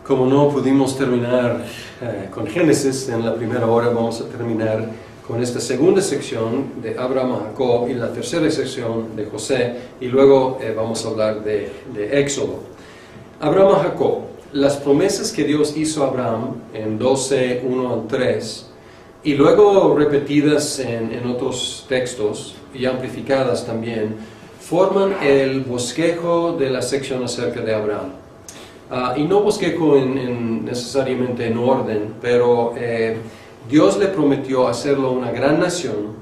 Como no pudimos terminar con Génesis en la primera hora, vamos a terminar con esta segunda sección de Abraham a Jacob y la tercera sección de José, y luego vamos a hablar de Éxodo. Abraham a Jacob, las promesas que Dios hizo a Abraham en 12, 1 al 3, y luego repetidas en otros textos y amplificadas también, forman el bosquejo de la sección acerca de Abraham. Y no bosquejo necesariamente en orden, pero Dios le prometió hacerlo una gran nación,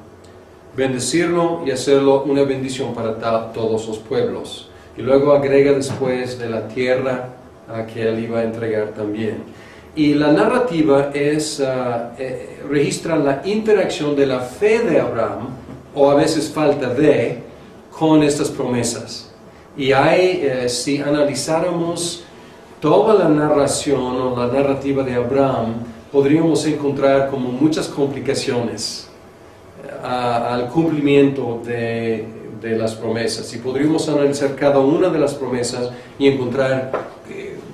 bendecirlo y hacerlo una bendición para todos los pueblos. Y luego agrega después de la tierra que él iba a entregar también. Y la narrativa registra la interacción de la fe de Abraham, o a veces falta de, con estas promesas. Y si analizáramos toda la narración o la narrativa de Abraham, podríamos encontrar como muchas complicaciones al cumplimiento de las promesas. Y podríamos analizar cada una de las promesas y encontrar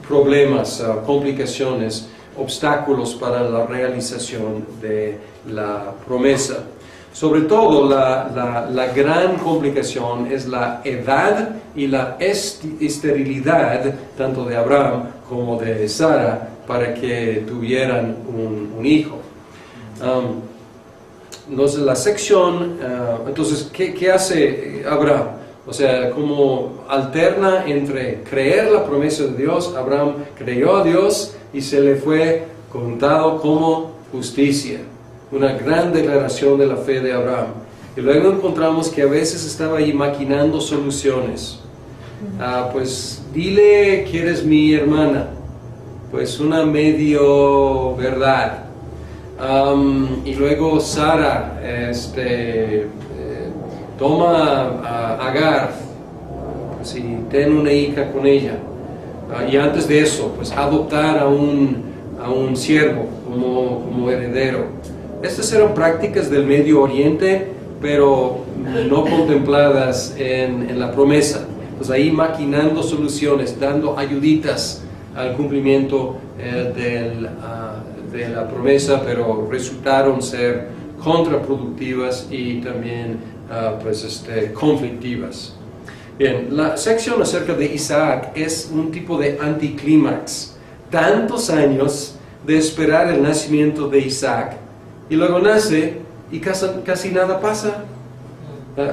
problemas, complicaciones, obstáculos para la realización de la promesa. Sobre todo, la gran complicación es la edad y la esterilidad, tanto de Abraham como de Sara, para que tuvieran un hijo. Entonces, la sección, ¿qué hace Abraham? O sea, como alterna entre creer la promesa de Dios. Abraham creyó a Dios y se le fue contado como justicia. Una gran declaración de la fe de Abraham. Y luego encontramos que a veces estaba ahí maquinando soluciones. Pues dile que eres mi hermana. Pues una medio verdad. Y luego Sara toma a Agar, pues, y ten una hija con ella. Y antes de eso, pues adoptar a un siervo como heredero. Estas eran prácticas del Medio Oriente, pero no contempladas en la promesa. Pues ahí maquinando soluciones, dando ayuditas al cumplimiento de la promesa, pero resultaron ser contraproductivas y también conflictivas. Bien, la sección acerca de Isaac es un tipo de anticlímax. Tantos años de esperar el nacimiento de Isaac, y luego nace y casi nada pasa.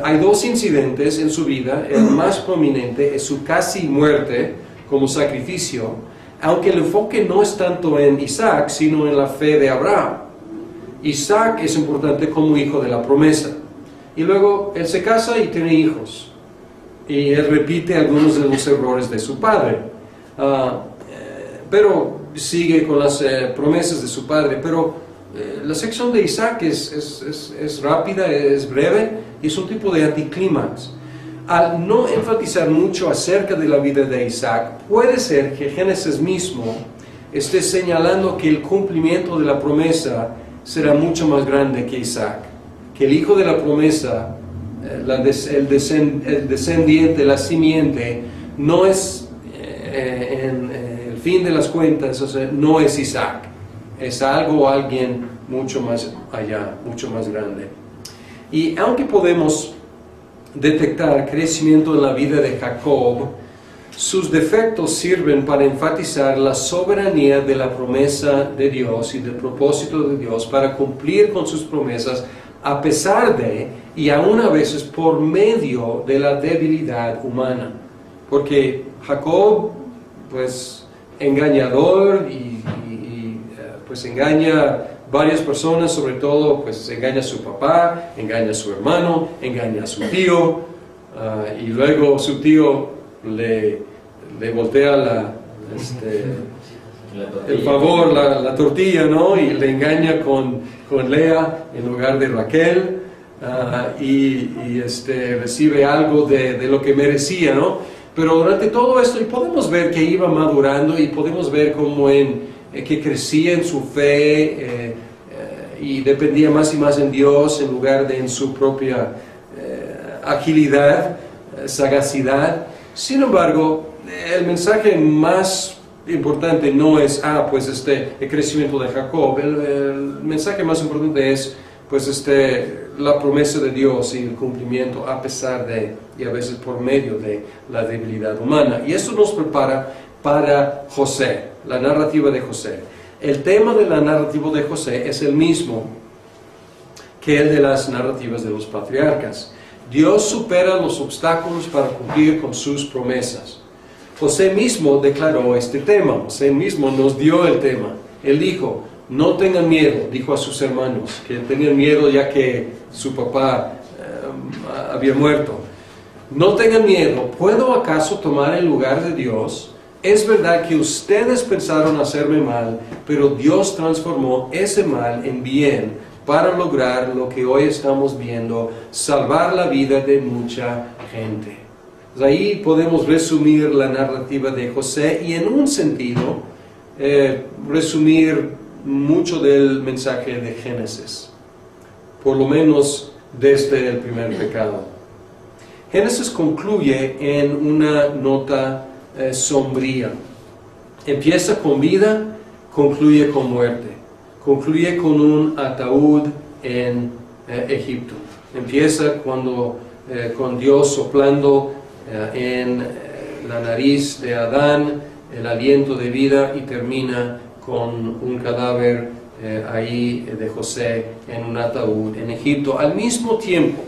Hay dos incidentes en su vida. El más prominente es su casi muerte como sacrificio, aunque el enfoque no es tanto en Isaac, sino en la fe de Abraham. Isaac es importante como hijo de la promesa. Y luego él se casa y tiene hijos. Y él repite algunos de los errores de su padre. Pero sigue con las promesas de su padre. Pero la sección de Isaac es rápida, es breve, y es un tipo de anticlímax. Al no enfatizar mucho acerca de la vida de Isaac, puede ser que Génesis mismo esté señalando que el cumplimiento de la promesa será mucho más grande que Isaac. Que el hijo de la promesa, el descendiente, la simiente, no es, en el fin de las cuentas, o sea, no es Isaac. Es algo o alguien mucho más allá, mucho más grande. Y aunque podemos detectar crecimiento en la vida de Jacob, sus defectos sirven para enfatizar la soberanía de la promesa de Dios y del propósito de Dios para cumplir con sus promesas a pesar de, y aún a veces por medio de la debilidad humana. Porque Jacob, pues, engañador y pues engaña varias personas, sobre todo pues engaña a su papá, engaña a su hermano, engaña a su tío, y luego su tío le voltea el favor, la tortilla, ¿no? Y le engaña con Lea en lugar de Raquel, y recibe algo de lo que merecía, ¿no? Pero durante todo esto, y podemos ver que iba madurando, y podemos ver cómo que crecía en su fe y dependía más y más en Dios en lugar de en su propia agilidad, sagacidad. Sin embargo, el mensaje más importante no es, pues el crecimiento de Jacob. El mensaje más importante es, pues la promesa de Dios y el cumplimiento a pesar de, y a veces por medio de la debilidad humana. Y esto nos prepara para José, la narrativa de José. El tema de la narrativa de José es el mismo que el de las narrativas de los patriarcas. Dios supera los obstáculos para cumplir con sus promesas. José mismo declaró este tema, José mismo nos dio el tema. Él dijo, no tengan miedo, dijo a sus hermanos, que tenían miedo ya que su papá había muerto. No tengan miedo, ¿puedo acaso tomar el lugar de Dios? Es verdad que ustedes pensaron hacerme mal, pero Dios transformó ese mal en bien para lograr lo que hoy estamos viendo, salvar la vida de mucha gente. Pues ahí podemos resumir la narrativa de José y en un sentido resumir mucho del mensaje de Génesis, por lo menos desde el primer pecado. Génesis concluye en una nota sombría. Empieza con vida, concluye con muerte. Concluye con un ataúd en Egipto. Empieza con Dios soplando en la nariz de Adán el aliento de vida y termina con un cadáver ahí de José en un ataúd en Egipto. Al mismo tiempo,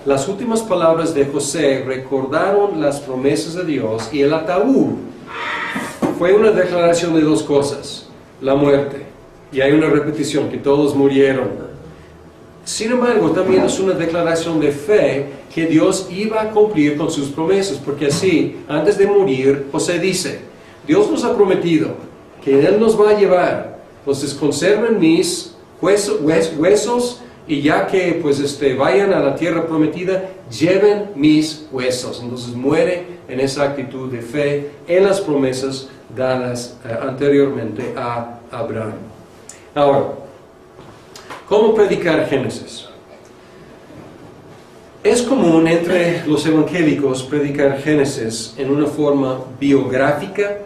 las últimas palabras de José recordaron las promesas de Dios y el ataúd fue una declaración de dos cosas, la muerte, y hay una repetición que todos murieron. Sin embargo, también es una declaración de fe que Dios iba a cumplir con sus promesas, porque así, antes de morir, José dice, Dios nos ha prometido que Él nos va a llevar, entonces conserven mis huesos y ya que pues vayan a la tierra prometida, lleven mis huesos. Entonces muere en esa actitud de fe en las promesas dadas anteriormente a Abraham. Ahora, ¿cómo predicar Génesis? Es común entre los evangélicos predicar Génesis en una forma biográfica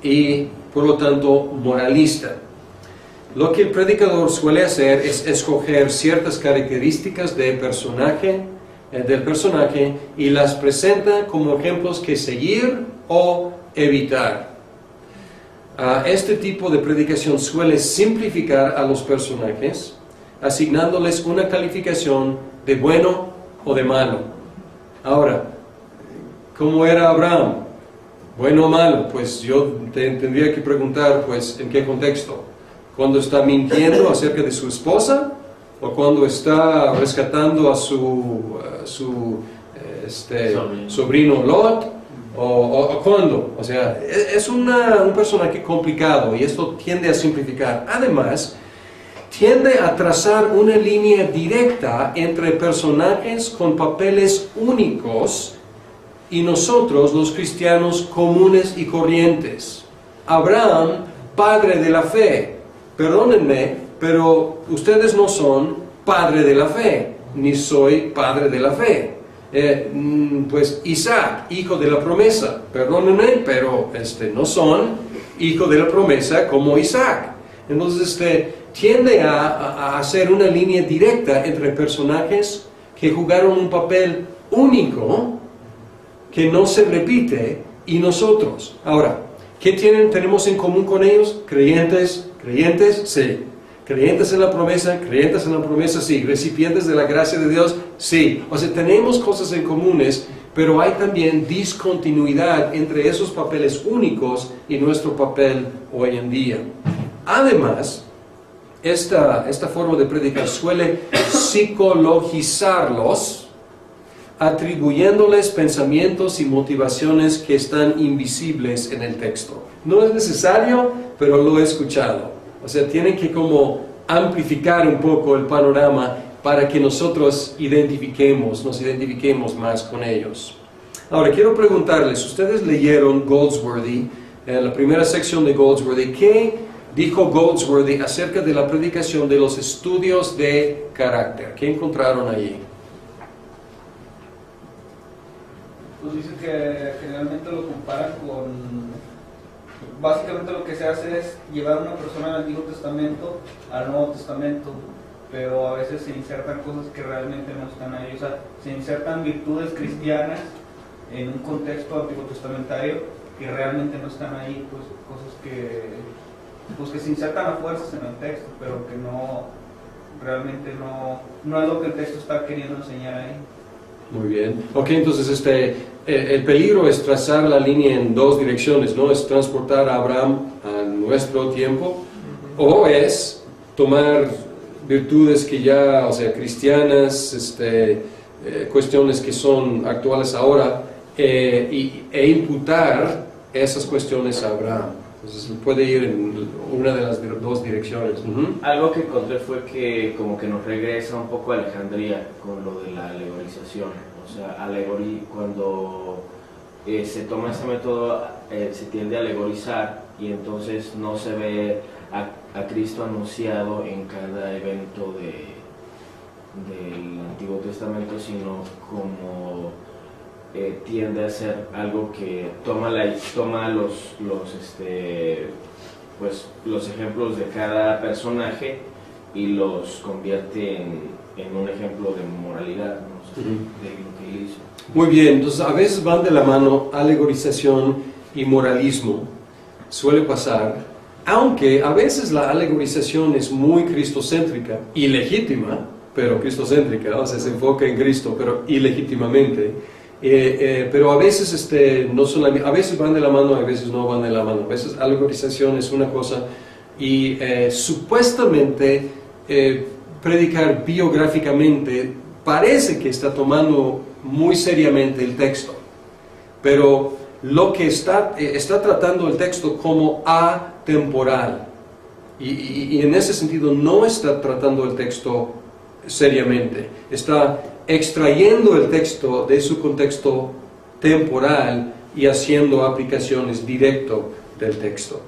y por lo tanto moralista. Lo que el predicador suele hacer es escoger ciertas características del personaje y las presenta como ejemplos que seguir o evitar. Este tipo de predicación suele simplificar a los personajes, asignándoles una calificación de bueno o de malo. Ahora, ¿cómo era Abraham? ¿Bueno o malo? Pues yo tendría que preguntar, pues, ¿en qué contexto? ¿Cuando está mintiendo acerca de su esposa? ¿O cuando está rescatando a su sobrino Lot? ¿O cuándo? O sea, es un personaje complicado y esto tiende a simplificar. Además, tiende a trazar una línea directa entre personajes con papeles únicos y nosotros, los cristianos comunes y corrientes. Abraham, padre de la fe. Perdónenme, pero ustedes no son padre de la fe, ni soy padre de la fe. Pues Isaac, hijo de la promesa. Perdónenme, pero no son hijo de la promesa como Isaac. Entonces, tiende a hacer una línea directa entre personajes que jugaron un papel único, que no se repite, y nosotros. Ahora, ¿qué tenemos en común con ellos? Creyentes, sí. Creyentes en la promesa, sí. Recipientes de la gracia de Dios, sí. O sea, tenemos cosas en comunes, pero hay también discontinuidad entre esos papeles únicos y nuestro papel hoy en día. Además, esta forma de predicar suele psicologizarlos, atribuyéndoles pensamientos y motivaciones que están invisibles en el texto. No es necesario, pero lo he escuchado. O sea, tienen que como amplificar un poco el panorama para que nosotros nos identifiquemos más con ellos. Ahora, quiero preguntarles, ustedes leyeron Goldsworthy, la primera sección de Goldsworthy. ¿Qué dijo Goldsworthy acerca de la predicación de los estudios de carácter? ¿Qué encontraron allí? Pues dice que generalmente lo comparan básicamente lo que se hace es llevar a una persona del Antiguo Testamento al Nuevo Testamento, pero a veces se insertan cosas que realmente no están ahí, o sea, se insertan virtudes cristianas en un contexto antiguo testamentario que realmente no están ahí, pues cosas que se insertan a fuerzas en el texto, pero que no, realmente no es lo que el texto está queriendo enseñar ahí. Muy bien. Ok, entonces el peligro es trazar la línea en dos direcciones, ¿no? Es transportar a Abraham a nuestro tiempo, o es tomar virtudes que ya, o sea, cristianas, cuestiones que son actuales ahora, e imputar esas cuestiones a Abraham. Entonces puede ir en una de las dos direcciones. Algo que encontré fue que como que nos regresa un poco a Alejandría con lo de la alegorización. O sea, cuando se toma ese método, se tiende a alegorizar y entonces no se ve a Cristo anunciado en cada evento del Antiguo Testamento, sino como tiende a ser algo que toma los ejemplos de cada personaje y los convierte en un ejemplo de moralidad, ¿no? O sea, de lo que él hizo. Muy bien, entonces a veces van de la mano alegorización y moralismo, suele pasar, aunque a veces la alegorización es muy cristocéntrica y legítima, pero cristocéntrica, o sea, se enfoca en Cristo, pero ilegítimamente. Pero a veces a veces van de la mano, a veces no van de la mano. A veces alegorización es una cosa y supuestamente predicar biográficamente parece que está tomando muy seriamente el texto, pero lo que está tratando el texto como atemporal y en ese sentido no está tratando el texto seriamente, está extrayendo el texto de su contexto temporal y haciendo aplicaciones directo del texto.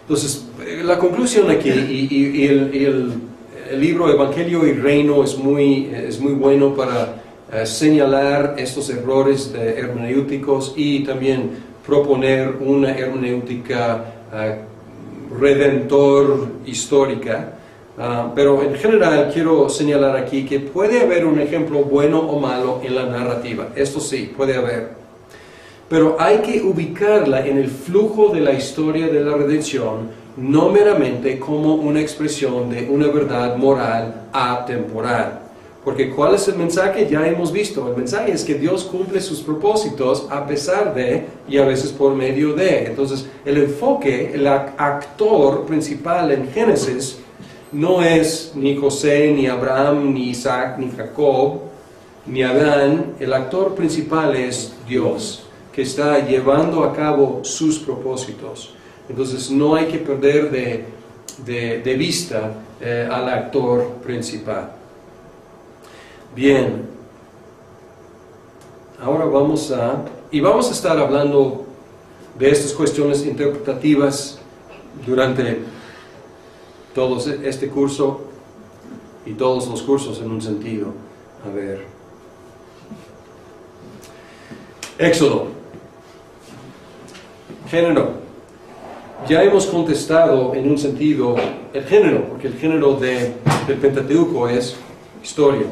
Entonces, la conclusión aquí, y el libro Evangelio y Reino es muy bueno para señalar estos errores hermenéuticos y también proponer una hermenéutica redentor histórica. Pero en general quiero señalar aquí que puede haber un ejemplo bueno o malo en la narrativa. Esto sí, puede haber. Pero hay que ubicarla en el flujo de la historia de la redención, no meramente como una expresión de una verdad moral atemporal. Porque ¿cuál es el mensaje? Ya hemos visto. El mensaje es que Dios cumple sus propósitos a pesar de y a veces por medio de. Entonces, el enfoque, el actor principal en Génesis no es ni José, ni Abraham, ni Isaac, ni Jacob, ni Adán. El actor principal es Dios, que está llevando a cabo sus propósitos. Entonces no hay que perder de vista al actor principal. Bien, ahora vamos a estar hablando de estas cuestiones interpretativas durante todo este curso y todos los cursos en un sentido. A ver. Éxodo. Género. Ya hemos contestado en un sentido el género, porque el género del Pentateuco es historia.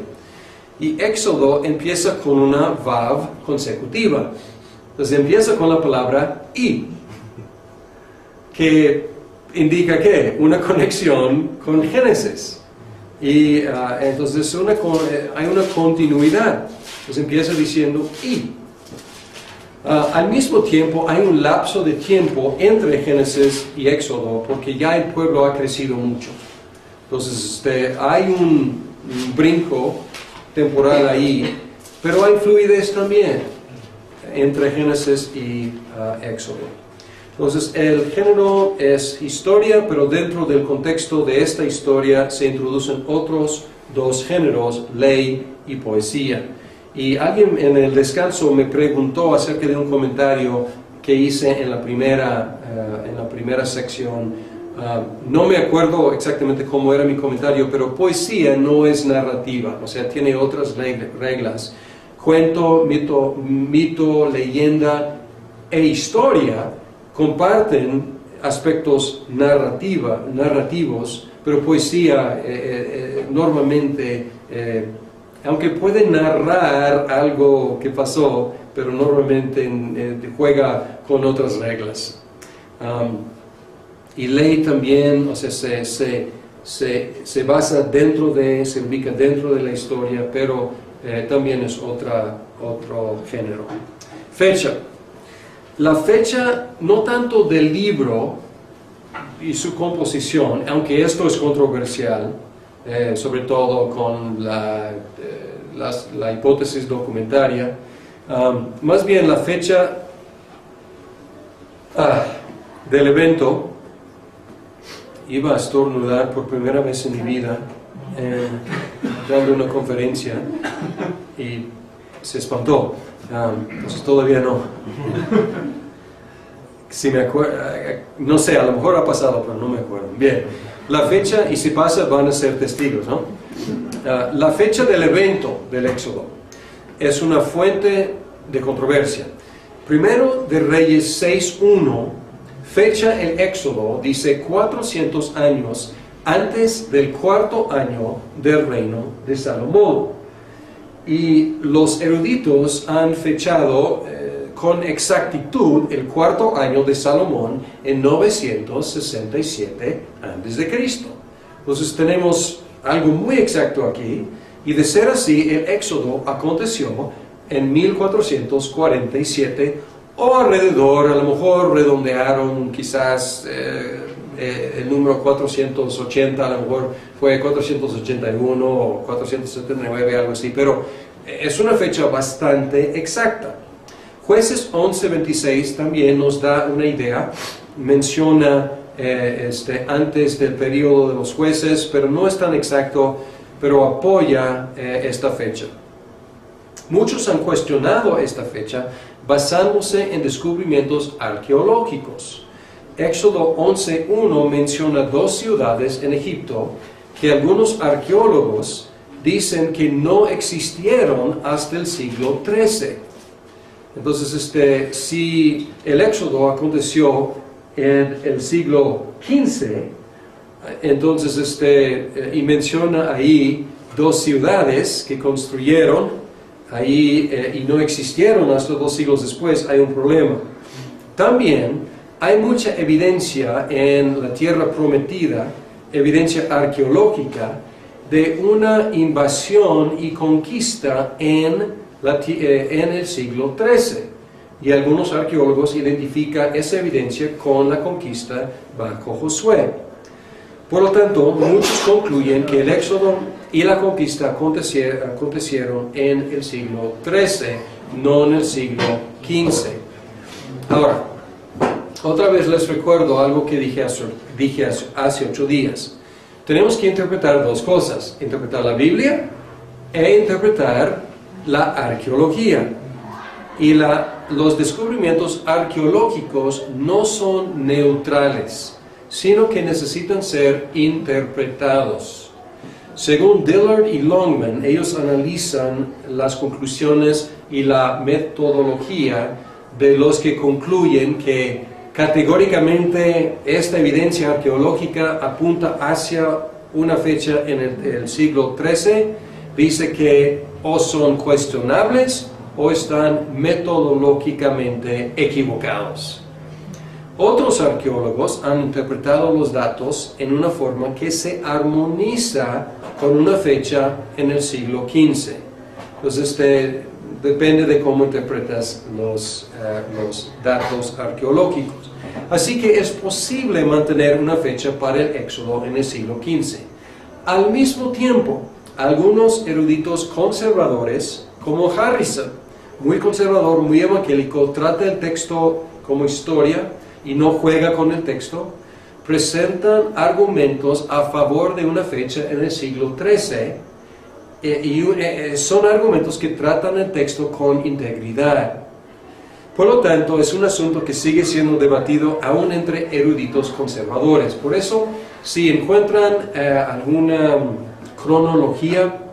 Y Éxodo empieza con una vav consecutiva. Entonces empieza con la palabra y, que indica que una conexión con Génesis. Y entonces hay una continuidad. Entonces empieza diciendo y. Al mismo tiempo hay un lapso de tiempo entre Génesis y Éxodo porque ya el pueblo ha crecido mucho. Entonces hay un brinco temporal ahí, pero hay fluidez también entre Génesis y Éxodo. Entonces el género es historia, pero dentro del contexto de esta historia se introducen otros dos géneros, ley y poesía. Y alguien en el descanso me preguntó acerca de un comentario que hice en la primera sección. No me acuerdo exactamente cómo era mi comentario, pero poesía no es narrativa, o sea, tiene otras reglas. Cuento, mito, leyenda e historia comparten aspectos narrativos, pero poesía normalmente, aunque puede narrar algo que pasó, pero normalmente juega con otras reglas. Y ley también, o sea, se basa se ubica dentro de la historia, pero también es otro género. Fecha. La fecha no tanto del libro y su composición, aunque esto es controversial, sobre todo con la hipótesis documentaria, más bien la fecha del evento. Iba a estornudar por primera vez en mi vida dando una conferencia y se espantó. Entonces todavía no. Si me acuerdo, no sé, a lo mejor ha pasado, pero no me acuerdo. Bien, la fecha, y si pasa van a ser testigos, ¿no? La fecha del evento del Éxodo es una fuente de controversia. Primero de Reyes 6:1 fecha el Éxodo, dice 400 años antes del cuarto año del reino de Salomón. Y los eruditos han fechado con exactitud el cuarto año de Salomón en 967 a.C. Entonces tenemos algo muy exacto aquí, y de ser así, el Éxodo aconteció en 1447 o alrededor, a lo mejor redondearon quizás el número 480, a lo mejor fue 481 o 479, algo así, pero es una fecha bastante exacta. Jueces 11:26 también nos da una idea, menciona antes del periodo de los jueces, pero no es tan exacto, pero apoya esta fecha. Muchos han cuestionado esta fecha basándose en descubrimientos arqueológicos. Éxodo 11:1 menciona 2 ciudades en Egipto que algunos arqueólogos dicen que no existieron hasta el siglo XIII. Entonces, si el Éxodo aconteció en el siglo XV, entonces, y menciona ahí 2 ciudades que construyeron ahí y no existieron hasta 2 siglos después, hay un problema. También hay mucha evidencia en la tierra prometida, evidencia arqueológica, de una invasión y conquista en el siglo XIII. Y algunos arqueólogos identifican esa evidencia con la conquista bajo Josué. Por lo tanto, muchos concluyen que el Éxodo y la conquista acontecieron en el siglo XIII, no en el siglo XV. Ahora, otra vez les recuerdo algo que dije hace 8 días. Tenemos que interpretar 2 cosas: interpretar la Biblia e interpretar la arqueología. Y los descubrimientos arqueológicos no son neutrales, sino que necesitan ser interpretados. Según Dillard y Longman, ellos analizan las conclusiones y la metodología de los que concluyen que categóricamente esta evidencia arqueológica apunta hacia una fecha en el siglo XIII. Dice que o son cuestionables o están metodológicamente equivocados. Otros arqueólogos han interpretado los datos en una forma que se armoniza con una fecha en el siglo XV. Entonces, depende de cómo interpretas los datos arqueológicos. Así que es posible mantener una fecha para el Éxodo en el siglo XV. Al mismo tiempo, algunos eruditos conservadores, como Harrison, muy conservador, muy evangélico, trata el texto como historia y no juega con el texto, presentan argumentos a favor de una fecha en el siglo XIII, y son argumentos que tratan el texto con integridad. Por lo tanto, es un asunto que sigue siendo debatido aún entre eruditos conservadores. Por eso, si encuentran alguna cronología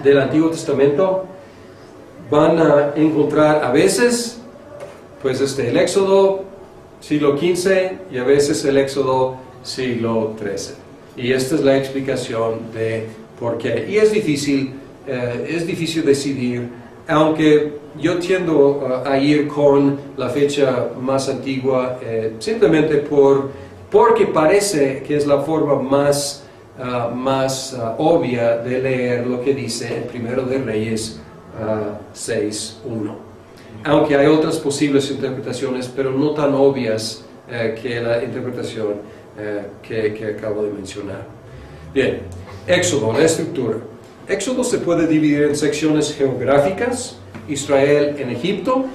del Antiguo Testamento, van a encontrar a veces, pues el Éxodo siglo XV y a veces el Éxodo siglo XIII. Y esta es la explicación de por qué. Y es difícil decidir, aunque yo tiendo a ir con la fecha más antigua, simplemente porque parece que es la forma más obvia de leer lo que dice el Primero de Reyes 6:1. Aunque hay otras posibles interpretaciones, pero no tan obvias que la interpretación que acabo de mencionar. Bien, Éxodo, la estructura. Éxodo se puede dividir en secciones geográficas: Israel en Egipto,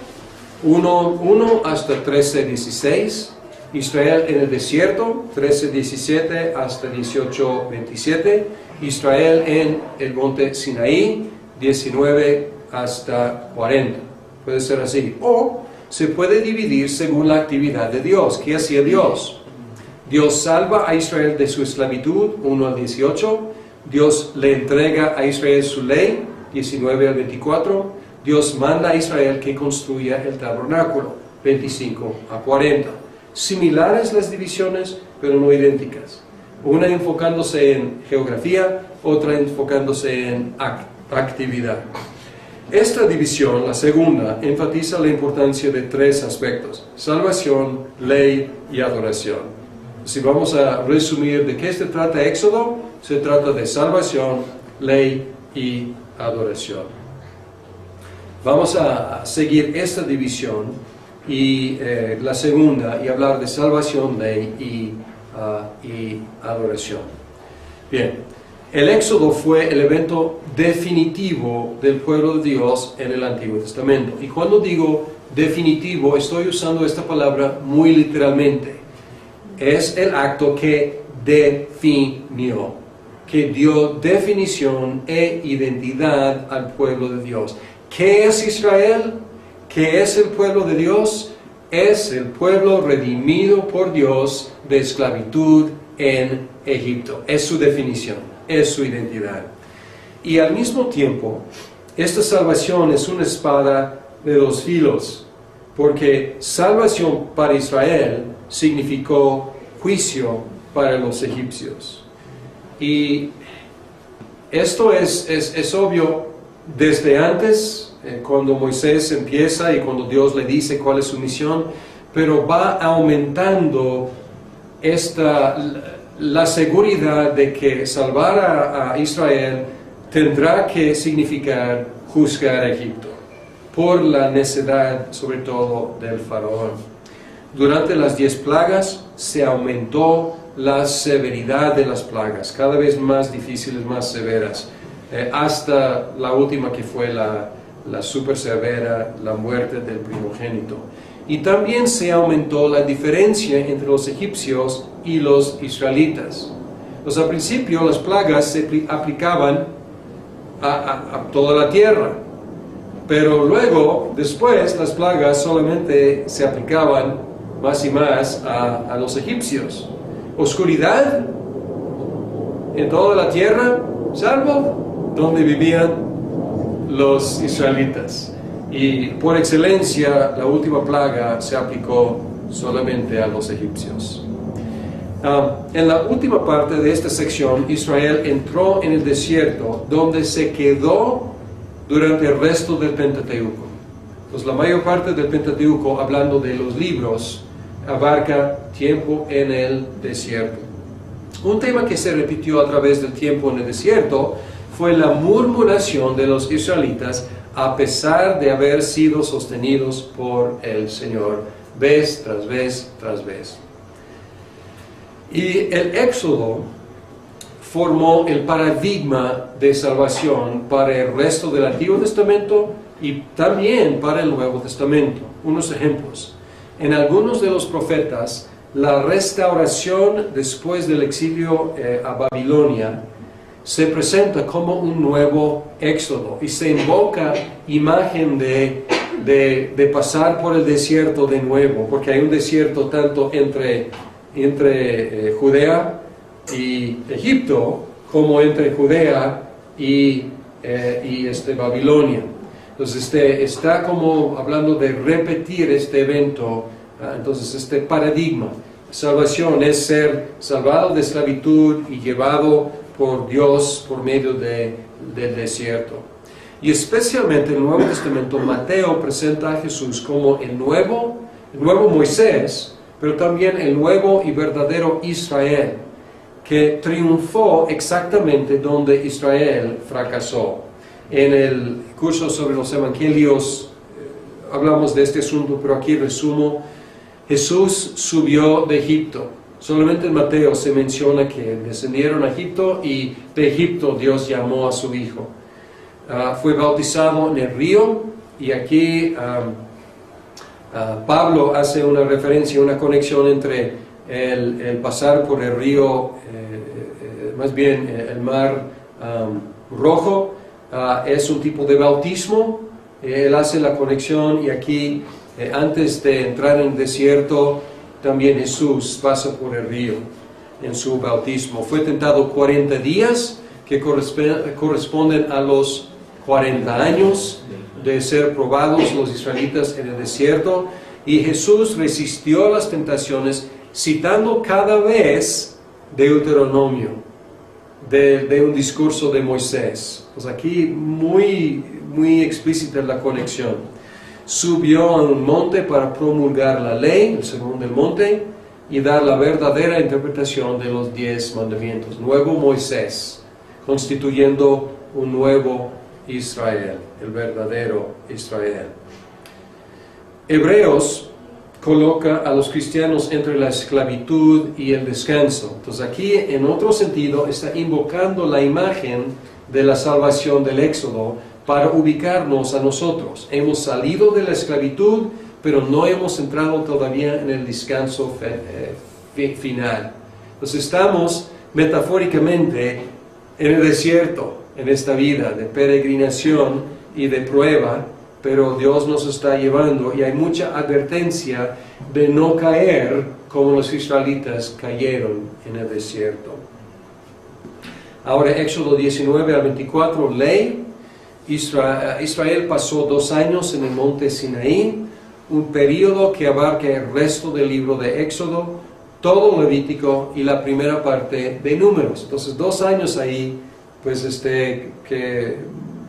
1 hasta 13:16, Israel en el desierto, 13:17 hasta 18:27, Israel en el monte Sinaí, 19 hasta 40. Puede ser así. O se puede dividir según la actividad de Dios. ¿Qué hacía Dios? Dios salva a Israel de su esclavitud, 1 al 18. Dios le entrega a Israel su ley, 19 al 24. Dios manda a Israel que construya el tabernáculo, 25 a 40. Similares las divisiones, pero no idénticas. Una enfocándose en geografía, otra enfocándose en actividad. Esta división, la segunda, enfatiza la importancia de 3 aspectos: salvación, ley y adoración. Si vamos a resumir de qué se trata Éxodo, se trata de salvación, ley y adoración. Vamos a seguir esta división y la segunda, y hablar de salvación, ley y adoración. Bien. El Éxodo fue el evento definitivo del pueblo de Dios en el Antiguo Testamento. Y cuando digo definitivo, estoy usando esta palabra muy literalmente. Es el acto que definió, que dio definición e identidad al pueblo de Dios. ¿Qué es Israel? ¿Qué es el pueblo de Dios? Es el pueblo redimido por Dios de esclavitud en Egipto. Es su definición. Es su identidad. Y al mismo tiempo, esta salvación es una espada de 2 filos, porque salvación para Israel significó juicio para los egipcios. Y esto es obvio desde antes, cuando Moisés empieza y cuando Dios le dice cuál es su misión, pero va aumentando la seguridad de que salvar a Israel tendrá que significar juzgar a Egipto, por la necedad sobre todo del faraón. Durante las 10 plagas se aumentó la severidad de las plagas, cada vez más difíciles, más severas, hasta la última que fue la super severa, la muerte del primogénito. Y también se aumentó la diferencia entre los egipcios y los israelitas. Pues al principio las plagas se aplicaban a toda la tierra, pero luego, después, las plagas solamente se aplicaban más y más a los egipcios. Oscuridad en toda la tierra, salvo donde vivían los israelitas. Y por excelencia, la última plaga se aplicó solamente a los egipcios. En la última parte de esta sección, Israel entró en el desierto, donde se quedó durante el resto del Pentateuco. Pues la mayor parte del Pentateuco, hablando de los libros, abarca tiempo en el desierto. Un tema que se repitió a través del tiempo en el desierto fue la murmuración de los israelitas, a pesar de haber sido sostenidos por el Señor vez tras vez tras vez. Y el Éxodo formó el paradigma de salvación para el resto del Antiguo Testamento y también para el Nuevo Testamento. Unos ejemplos. En algunos de los profetas, la restauración después del exilio a Babilonia se presenta como un nuevo éxodo y se invoca imagen de pasar por el desierto de nuevo, porque hay un desierto tanto entre Judea y Egipto como entre Judea y Babilonia. Entonces está como hablando de repetir este evento Entonces este paradigma, salvación es ser salvado de esclavitud y llevado por Dios por medio del desierto. Y especialmente en el Nuevo Testamento, Mateo presenta a Jesús como el nuevo Moisés, pero también el nuevo y verdadero Israel, que triunfó exactamente donde Israel fracasó. En el curso sobre los evangelios hablamos de este asunto, pero aquí resumo. Jesús subió de Egipto. Solamente en Mateo se menciona que descendieron a Egipto y de Egipto Dios llamó a su Hijo. Fue bautizado en el río, y aquí Pablo hace una referencia, una conexión entre el pasar por el río, más bien el mar Rojo, es un tipo de bautismo. Él hace la conexión, y aquí antes de entrar en el desierto también Jesús pasa por el río en su bautismo. Fue tentado 40 días, que corresponden a los 40 años de ser probados los israelitas en el desierto, y Jesús resistió las tentaciones citando cada vez Deuteronomio, de un discurso de Moisés. Pues aquí muy explícita la conexión. Subió a un monte para promulgar la ley, el sermón del monte, y dar la verdadera interpretación de los 10 mandamientos. Nuevo Moisés, constituyendo un nuevo Israel, el verdadero Israel. Hebreos coloca a los cristianos entre la esclavitud y el descanso. Entonces aquí, en otro sentido, está invocando la imagen de la salvación del Éxodo para ubicarnos a nosotros. Hemos salido de la esclavitud, pero no hemos entrado todavía en el descanso final. Entonces estamos metafóricamente en el desierto, en esta vida de peregrinación y de prueba, pero Dios nos está llevando, y hay mucha advertencia de no caer como los israelitas cayeron en el desierto. Ahora, Éxodo 19 al 24, ley. Israel pasó 2 años en el monte Sinaí, un periodo que abarca el resto del libro de Éxodo, todo Levítico y la primera parte de Números. Entonces 2 años ahí, pues que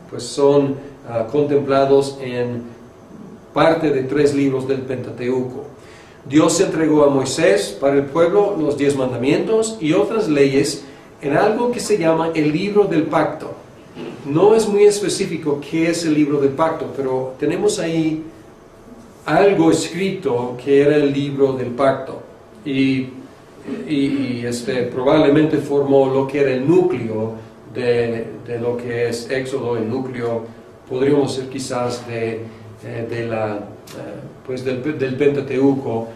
pues son contemplados en parte de 3 libros del Pentateuco. Dios entregó a Moisés para el pueblo los 10 mandamientos y otras leyes en algo que se llama el libro del pacto. No es muy específico qué es el libro del pacto, pero tenemos ahí algo escrito que era el libro del pacto, y probablemente formó lo que era el núcleo de lo que es Éxodo. El núcleo podríamos ser quizás del Pentateuco,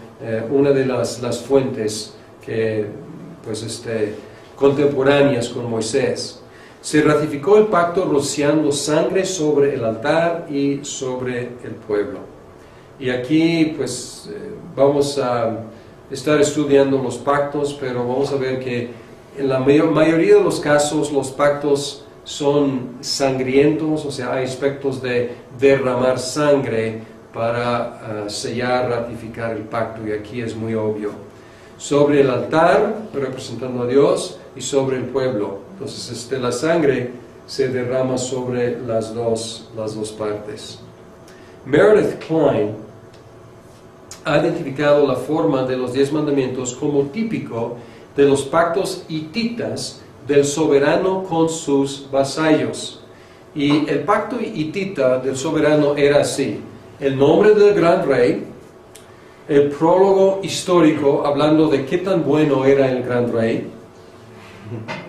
una de las fuentes que contemporáneas con Moisés. Se ratificó el pacto rociando sangre sobre el altar y sobre el pueblo. Y aquí pues vamos a estar estudiando los pactos, pero vamos a ver que en la mayoría de los casos los pactos son sangrientos, o sea, hay aspectos de derramar sangre para sellar, ratificar el pacto, y aquí es muy obvio. Sobre el altar, representando a Dios, y sobre el pueblo. Entonces la sangre se derrama sobre las dos partes. Meredith Kline ha identificado la forma de los 10 mandamientos como típico de los pactos hititas del soberano con sus vasallos. Y el pacto hitita del soberano era así: el nombre del gran rey, el prólogo histórico hablando de qué tan bueno era el gran rey,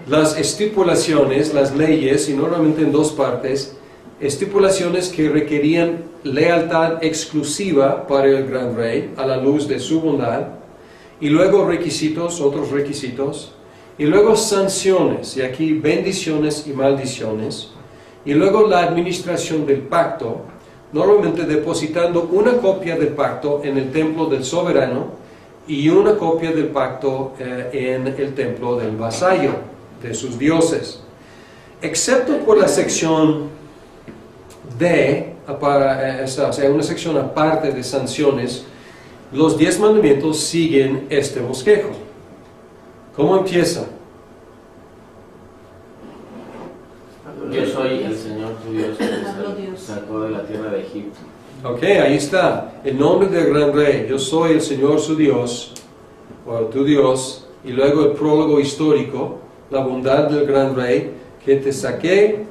las estipulaciones, las leyes, y normalmente en 2 partes, estipulaciones que requerían lealtad exclusiva para el gran rey a la luz de su bondad, y luego requisitos, otros requisitos, y luego sanciones, y aquí bendiciones y maldiciones, y luego la administración del pacto, normalmente depositando una copia del pacto en el templo del soberano y una copia del pacto en el templo del vasallo, de sus dioses. Excepto por la sección D, o sea, una sección aparte de sanciones, los 10 mandamientos siguen este bosquejo. ¿Cómo empieza? Yo soy el Señor tu Dios que te sacó de la tierra de Egipto. Ok, ahí está. El nombre del gran rey. Yo soy el Señor su Dios, o tu Dios. Y luego el prólogo histórico, la bondad del gran rey, que te saqué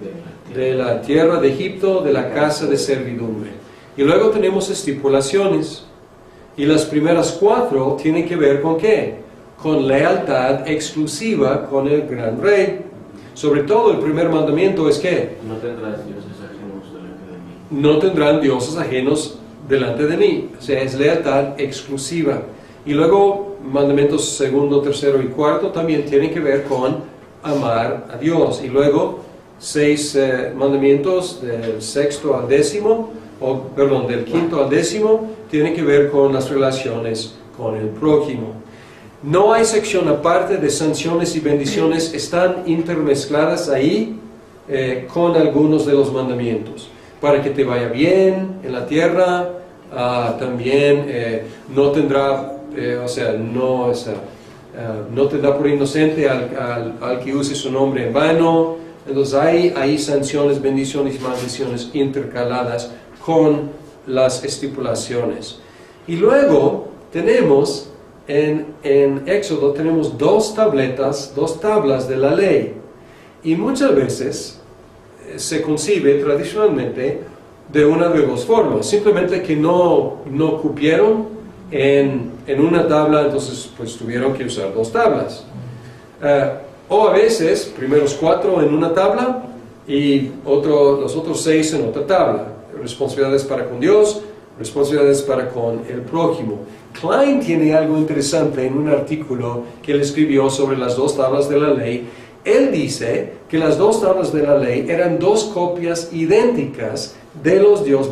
de la tierra de Egipto, de la casa de servidumbre. Y luego tenemos estipulaciones. Y las primeras 4 tienen que ver con ¿qué? Con lealtad exclusiva con el gran rey. Sobre todo el primer mandamiento es ¿qué? No tendrás dioses ajenos delante de mí. No tendrán dioses ajenos delante de mí. O sea, es lealtad exclusiva. Y luego mandamientos segundo, tercero y cuarto también tienen que ver con amar a Dios. Y luego 6 mandamientos del sexto al décimo, del quinto al décimo, tienen que ver con las relaciones con el prójimo. No hay sección aparte de sanciones y bendiciones, están intermezcladas ahí con algunos de los mandamientos. Para que te vaya bien en la tierra, también no tendrá, no tendrá por inocente al que use su nombre en vano. Entonces hay sanciones, bendiciones y maldiciones intercaladas con las estipulaciones. Y luego tenemos en Éxodo tenemos 2 tablas de la ley. Y muchas veces se concibe tradicionalmente de una de 2 formas. Simplemente que no cupieron en una tabla, entonces pues tuvieron que usar 2 tablas. O a veces, primeros 4 en una tabla y los otros 6 en otra tabla. Responsabilidades para con Dios, responsabilidades para con el prójimo. Klein tiene algo interesante en un artículo que él escribió sobre las 2 tablas de la ley. Él dice que las 2 tablas de la ley eran 2 copias idénticas de los 10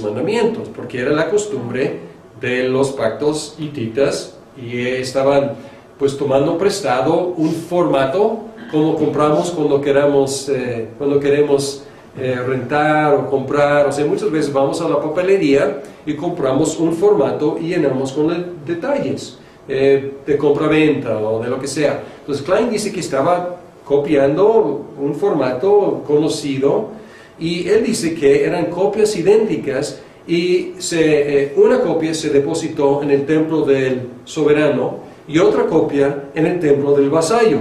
mandamientos, porque era la costumbre de los pactos hititas y estaban pues tomando prestado un formato como compramos cuando queremos rentar o comprar. O sea, muchas veces vamos a la papelería y compramos un formato y llenamos con detalles de compra-venta o de lo que sea. Entonces Klein dice que estaba copiando un formato conocido y él dice que eran copias idénticas y una copia se depositó en el templo del soberano y otra copia en el templo del vasallo.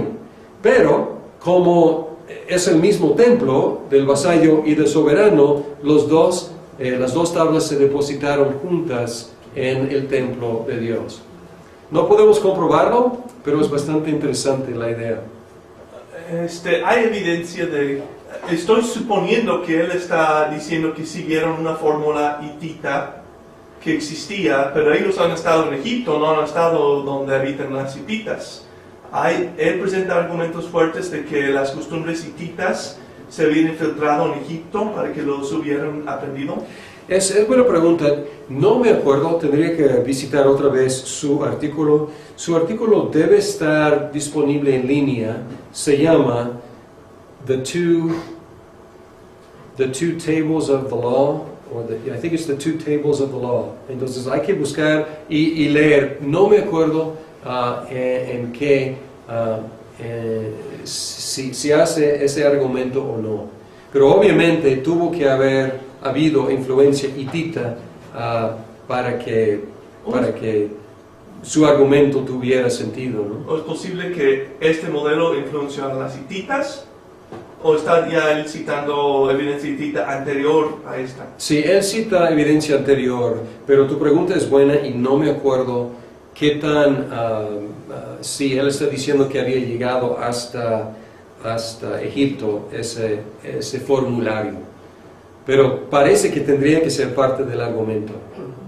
Pero como es el mismo templo del vasallo y del soberano, las dos tablas se depositaron juntas en el templo de Dios. No podemos comprobarlo, pero es bastante interesante la idea. Hay evidencia estoy suponiendo que él está diciendo que siguieron una fórmula hitita que existía, pero ellos han estado en Egipto, no han estado donde habitan las hititas. Él presenta argumentos fuertes de que las costumbres hititas se habían infiltrado en Egipto para que los hubieran aprendido. Es buena pregunta. No me acuerdo, tendría que visitar otra vez su artículo. Su artículo debe estar disponible en línea. Se llama The Two Tables of the Law, I think it's The Two Tables of the Law. Entonces hay que buscar y leer. No me acuerdo en qué, si hace ese argumento o no. Pero obviamente tuvo que haber habido influencia hitita para que su argumento tuviera sentido, ¿no? ¿O es posible que este modelo influenció a las hititas? ¿O está ya él citando evidencia hitita anterior a esta? Sí, él cita evidencia anterior, pero tu pregunta es buena y no me acuerdo qué tan... si él está diciendo que había llegado hasta Egipto ese formulario. Pero parece que tendría que ser parte del argumento,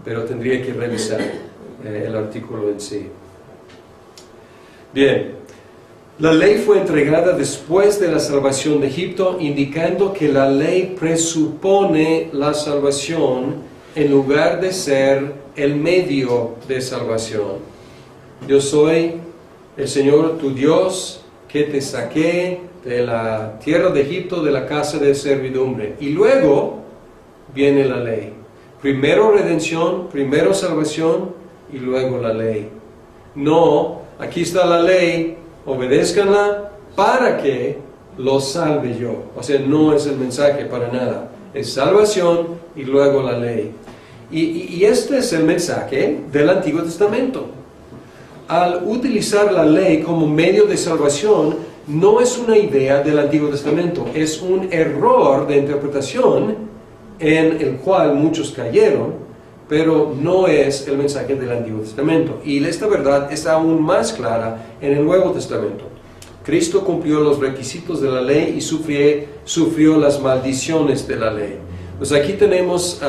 pero tendría que revisar el artículo en sí. Bien, la ley fue entregada después de la salvación de Egipto, indicando que la ley presupone la salvación en lugar de ser el medio de salvación. Yo soy el Señor tu Dios que te saqué de la tierra de Egipto, de la casa de servidumbre. Y luego viene la ley. Primero redención, primero salvación y luego la ley. No, aquí está la ley, obedézcanla para que los salve yo. O sea, no es el mensaje para nada. Es salvación y luego la ley. Y este es el mensaje del Antiguo Testamento. Al utilizar la ley como medio de salvación, no es una idea del Antiguo Testamento, es un error de interpretación en el cual muchos cayeron, pero no es el mensaje del Antiguo Testamento. Y esta verdad es aún más clara en el Nuevo Testamento. Cristo cumplió los requisitos de la ley y sufrió las maldiciones de la ley. Pues aquí tenemos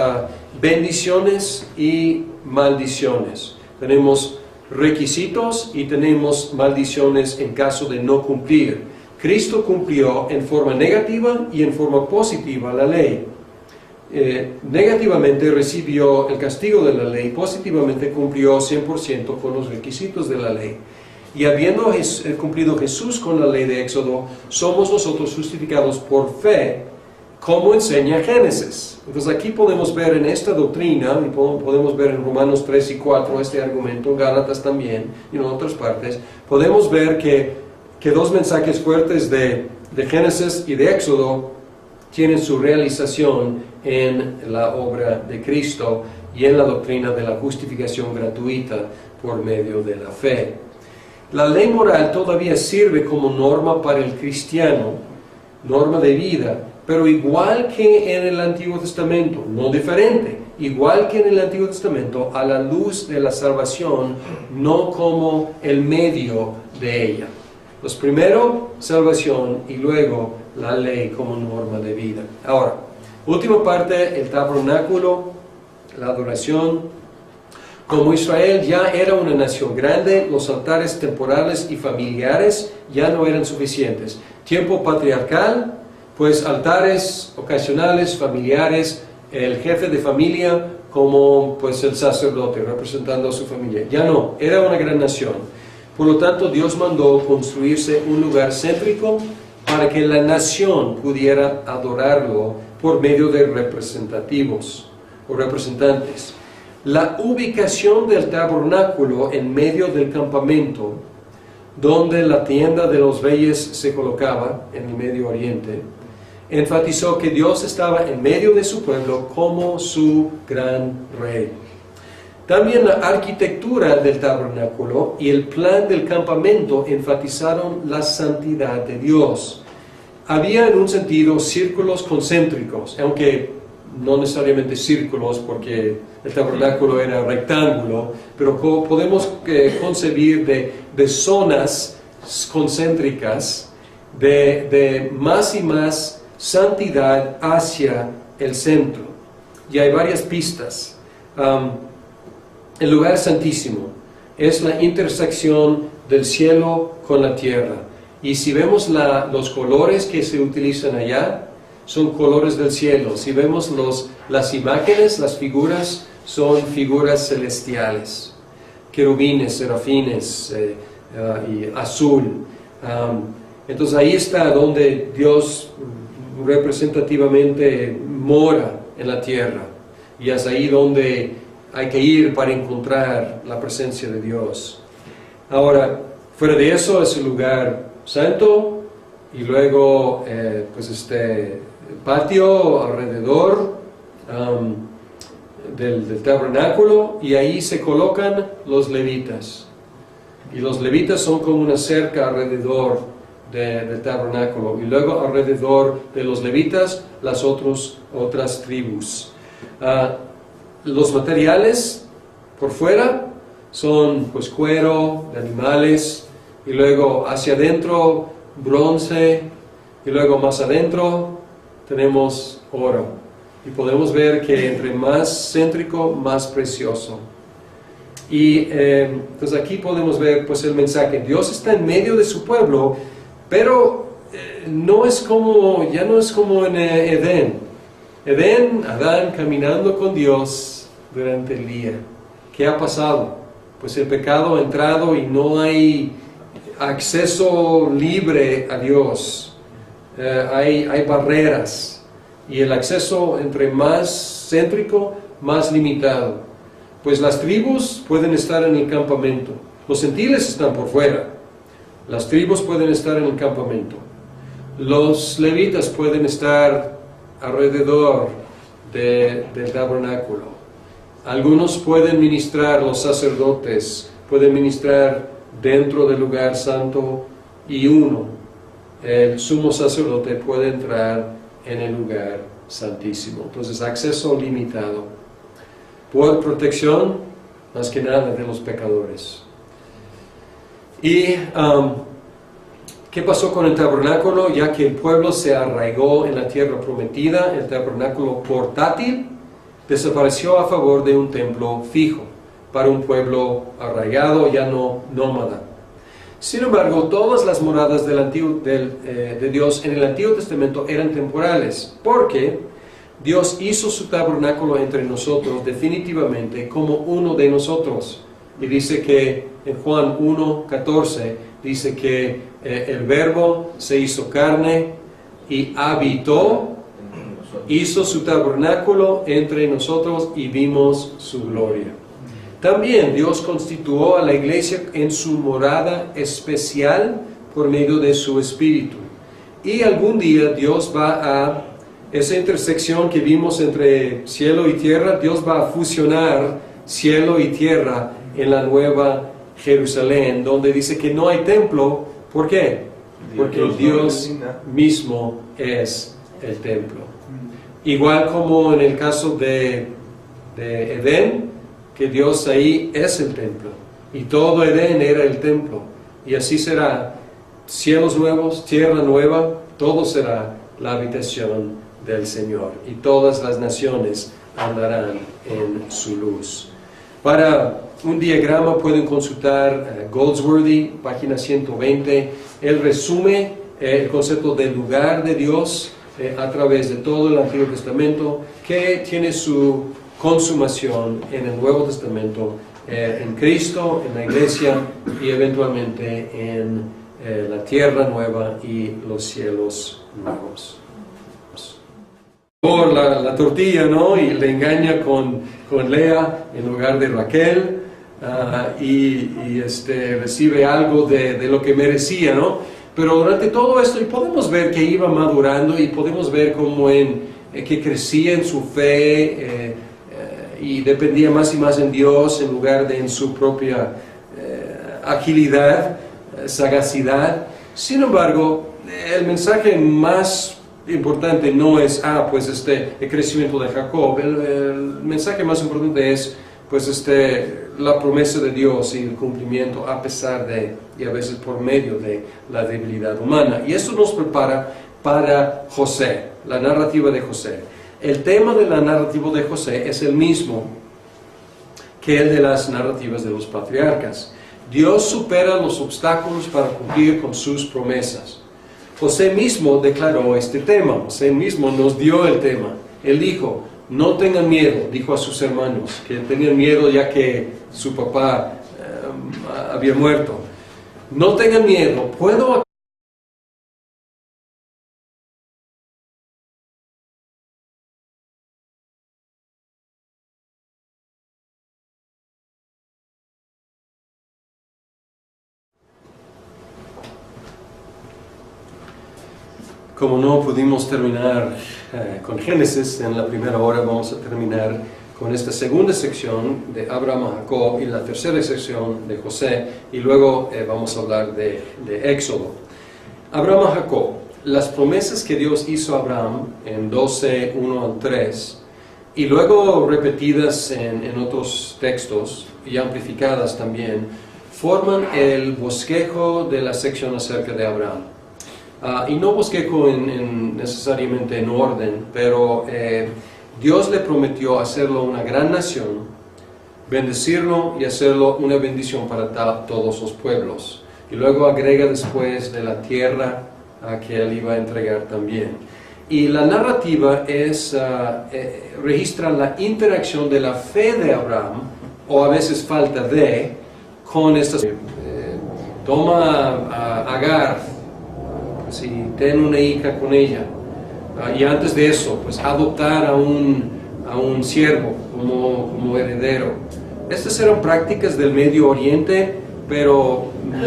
bendiciones y maldiciones. Tenemos requisitos y tenemos maldiciones en caso de no cumplir. Cristo cumplió en forma negativa y en forma positiva la ley. Negativamente recibió el castigo de la ley, positivamente cumplió 100% con los requisitos de la ley. Y habiendo cumplido Jesús con la ley de Éxodo, somos nosotros justificados por fe, como enseña Génesis. Entonces aquí podemos ver en esta doctrina, y podemos ver en Romanos 3 y 4 este argumento, Gálatas también, y en otras partes, podemos ver que dos mensajes fuertes de Génesis y de Éxodo tienen su realización en la obra de Cristo y en la doctrina de la justificación gratuita por medio de la fe. La ley moral todavía sirve como norma para el cristiano, norma de vida, pero igual que en el Antiguo Testamento, no diferente, igual que en el Antiguo Testamento, a la luz de la salvación, no como el medio de ella. Pues primero salvación y luego la ley como norma de vida. Ahora, última parte, el tabernáculo, la adoración. Como Israel ya era una nación grande, los altares temporales y familiares ya no eran suficientes. Tiempo patriarcal, pues altares ocasionales, familiares, el jefe de familia como pues el sacerdote representando a su familia. Ya no, era una gran nación. Por lo tanto, Dios mandó construirse un lugar céntrico para que la nación pudiera adorarlo por medio de representativos o representantes. La ubicación del tabernáculo en medio del campamento, donde la tienda de los reyes se colocaba en el Medio Oriente, enfatizó que Dios estaba en medio de su pueblo como su gran rey. También la arquitectura del tabernáculo y el plan del campamento enfatizaron la santidad de Dios. Había en un sentido círculos concéntricos, aunque no necesariamente círculos porque el tabernáculo era rectángulo, pero podemos concebir de zonas concéntricas de más y más santidad hacia el centro. Y hay varias pistas. El lugar santísimo es la intersección del cielo con la tierra. Y si vemos los colores que se utilizan allá, son colores del cielo. Si vemos las imágenes, las figuras, son figuras celestiales. Querubines, serafines y azul. Entonces ahí está donde Dios representativamente mora en la tierra. Y es ahí donde hay que ir para encontrar la presencia de Dios. Ahora, fuera de eso es el lugar santo y luego pues este patio alrededor del tabernáculo, y ahí se colocan los levitas. Y los levitas son como una cerca alrededor del tabernáculo, y luego alrededor de los levitas las otras tribus. Los materiales por fuera son pues cuero de animales, y luego hacia adentro bronce, y luego más adentro tenemos oro. Y podemos ver que entre más céntrico, más precioso. Y entonces aquí podemos ver pues el mensaje. Dios está en medio de su pueblo, pero ya no es como en Edén. Edén, Adán caminando con Dios durante el día. ¿Qué ha pasado? Pues el pecado ha entrado y no hay acceso libre a Dios. Hay barreras. Y el acceso entre más céntrico, más limitado, pues las tribus pueden estar en el campamento, los gentiles están por fuera, las tribus pueden estar en el campamento, los levitas pueden estar alrededor del tabernáculo, algunos pueden ministrar, los sacerdotes pueden ministrar dentro del lugar santo, y el sumo sacerdote, puede entrar en el lugar santísimo. Entonces, acceso limitado, por protección más que nada de los pecadores. Y ¿qué pasó con el tabernáculo? Ya que el pueblo se arraigó en la tierra prometida, el tabernáculo portátil desapareció a favor de un templo fijo para un pueblo arraigado, ya no nómada. Sin embargo, todas las moradas de Dios en el Antiguo Testamento eran temporales, porque Dios hizo su tabernáculo entre nosotros definitivamente como uno de nosotros. Y dice que en Juan 1:14, dice que el Verbo se hizo carne y habitó, hizo su tabernáculo entre nosotros y vimos su gloria. También Dios constituyó a la iglesia en su morada especial por medio de su Espíritu. Y algún día Dios va a, esa intersección que vimos entre cielo y tierra, Dios va a fusionar cielo y tierra en la nueva Jerusalén, donde dice que no hay templo. ¿Por qué? Porque Dios mismo es el templo. Igual como en el caso de Edén, que Dios ahí es el templo, y todo Edén era el templo, y así será, cielos nuevos, tierra nueva, todo será la habitación del Señor, y todas las naciones andarán en su luz. Para un diagrama pueden consultar Goldsworthy, página 120, él resume el concepto del lugar de Dios a través de todo el Antiguo Testamento, que tiene su consumación en el Nuevo Testamento, en Cristo, en la iglesia y eventualmente en la tierra nueva y los cielos nuevos. Por la tortilla, ¿no? Y le engaña con Lea en lugar de Raquel, y recibe algo de lo que merecía, ¿no? Pero durante todo esto, y podemos ver que iba madurando, y podemos ver cómo que crecía en su fe, y dependía más y más en Dios en lugar de en su propia agilidad, sagacidad. Sin embargo, el mensaje más importante no es, el crecimiento de Jacob. El mensaje más importante es, la promesa de Dios y el cumplimiento a pesar de, y a veces por medio de, la debilidad humana. Y eso nos prepara para José, la narrativa de José. El tema de la narrativa de José es el mismo que el de las narrativas de los patriarcas. Dios supera los obstáculos para cumplir con sus promesas. José mismo declaró este tema, José mismo nos dio el tema. Él dijo, no tengan miedo, dijo a sus hermanos, que tenían miedo ya que su papá había muerto. No tengan miedo, puedo Como no pudimos terminar con Génesis en la primera hora, vamos a terminar con esta segunda sección de Abraham a Jacob y la tercera sección de José, y luego vamos a hablar de Éxodo. Abraham a Jacob, las promesas que Dios hizo a Abraham en 12, 1 al 3, y luego repetidas en otros textos y amplificadas también, forman el bosquejo de la sección acerca de Abraham. Y no bosquejo necesariamente en orden, pero Dios le prometió hacerlo una gran nación, bendecirlo y hacerlo una bendición para todos los pueblos. Y luego agrega después de la tierra que él iba a entregar también. Y la narrativa registra la interacción de la fe de Abraham, o a veces falta de, con estas. Toma a Agar, y ten una hija con ella, y antes de eso, adoptar a a un siervo como heredero. Estas eran prácticas del Medio Oriente, pero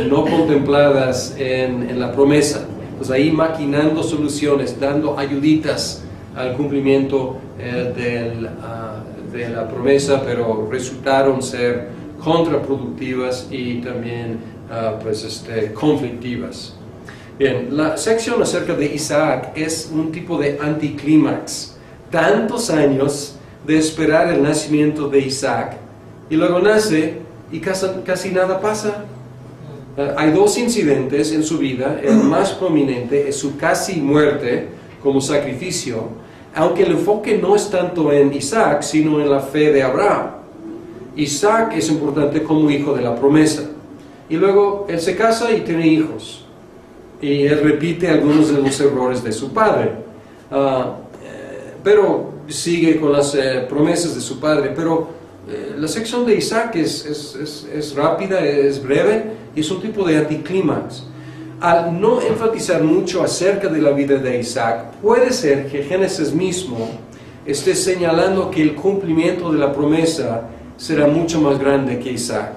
no contempladas en la promesa. Pues ahí maquinando soluciones, dando ayuditas al cumplimiento de la promesa, pero resultaron ser contraproductivas y también conflictivas. Bien, la sección acerca de Isaac es un tipo de anticlímax. Tantos años de esperar el nacimiento de Isaac y luego nace y casi nada pasa. Hay dos incidentes en su vida. El más prominente es su casi muerte como sacrificio, aunque el enfoque no es tanto en Isaac, sino en la fe de Abraham. Isaac es importante como hijo de la promesa. Y luego él se casa y tiene hijos. Y él repite algunos de los errores de su padre. Pero sigue con las promesas de su padre. Pero la sección de Isaac es rápida, es breve y es un tipo de anticlímax. Al no enfatizar mucho acerca de la vida de Isaac, puede ser que Génesis mismo esté señalando que el cumplimiento de la promesa será mucho más grande que Isaac,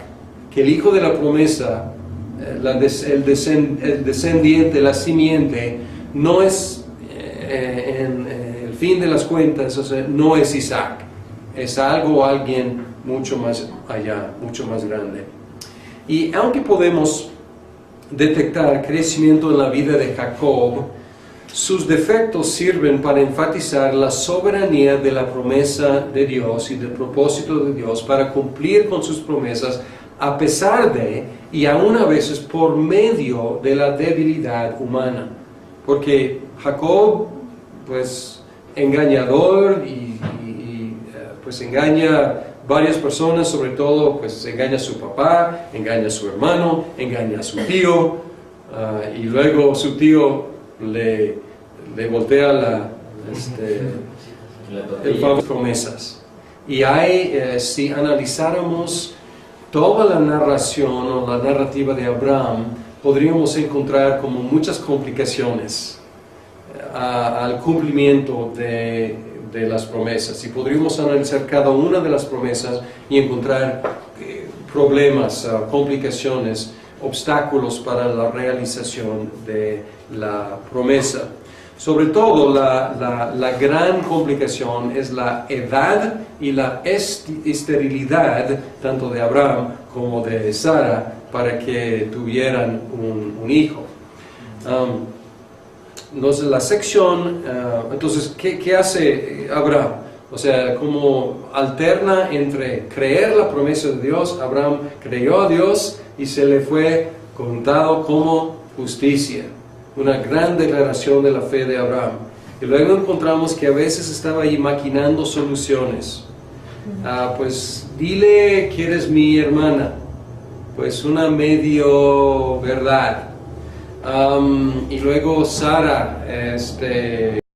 que el hijo de la promesa, el descendiente, la simiente, no es en el fin de las cuentas, o sea, no es Isaac, es alguien mucho más allá, mucho más grande. Y aunque podemos detectar crecimiento en la vida de Jacob, sus defectos sirven para enfatizar la soberanía de la promesa de Dios y del propósito de Dios para cumplir con sus promesas a pesar de y aún a veces por medio de la debilidad humana. Porque Jacob, pues, engañador y pues engaña varias personas, sobre todo, pues engaña a su papá, engaña a su hermano, engaña a su tío, y luego su tío le voltea el favor de promesas. Y si analizáramos toda la narración o la narrativa de Abraham, podríamos encontrar como muchas complicaciones al cumplimiento de las promesas, y podríamos analizar cada una de las promesas y encontrar problemas, complicaciones, obstáculos para la realización de la promesa. Sobre todo la gran complicación es la edad y la esterilidad tanto de Abraham como de Sara para que tuvieran un hijo. Entonces la sección, ¿qué hace Abraham? O sea, como alterna entre creer la promesa de Dios. Abraham creyó a Dios y se le fue contado como justicia. Una gran declaración de la fe de Abraham. Y luego encontramos que a veces estaba ahí maquinando soluciones. Pues dile que eres mi hermana. Pues una medio verdad. Y luego Sara